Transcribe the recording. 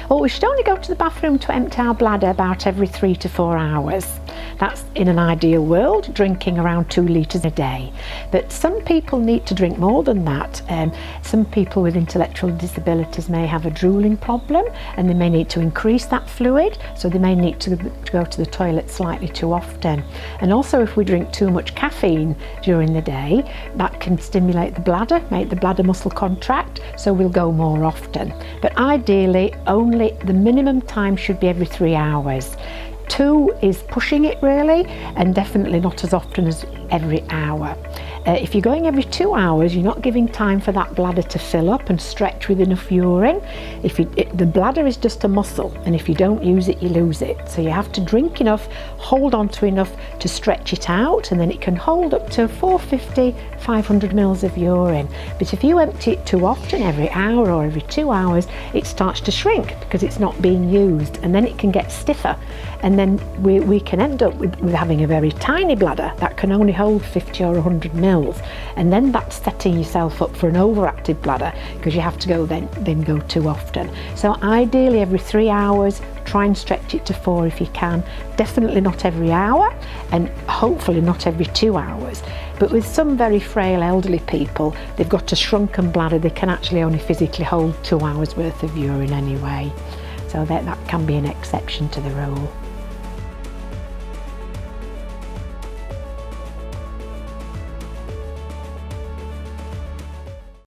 Well, we should only go to the bathroom to empty our bladder about every 3 to 4 hours. That's in an ideal world, drinking around 2 litres a day. But some people need to drink more than that. Some people with intellectual disabilities may have a drooling problem, and they may need to increase that fluid, so they may need to go to the toilet slightly too often. And also, if we drink too much caffeine during the day, that can stimulate the bladder, make the bladder muscle contract, so we'll go more often. But ideally, only the minimum time should be every 3 hours. 2 is pushing it really, and definitely not as often as every hour. If you're going every 2 hours, you're not giving time for that bladder to fill up and stretch with enough urine. The bladder is just a muscle, and if you don't use it, you lose it. So you have to drink enough, hold on to enough to stretch it out, and then it can hold up to 450, 500 mils of urine. But if you empty it too often, every hour or every 2 hours, it starts to shrink because it's not being used, and then it can get stiffer. And then we can end up with having a very tiny bladder that can only hold 50 or 100 mils. And then that's setting yourself up for an overactive bladder, because you have to go then go too often. So ideally every 3 hours, try and stretch it to 4 if you can. Definitely not every hour, and hopefully not every 2 hours. But with some very frail elderly people, they've got a shrunken bladder, they can actually only physically hold 2 hours worth of urine anyway. So that can be an exception to the rule.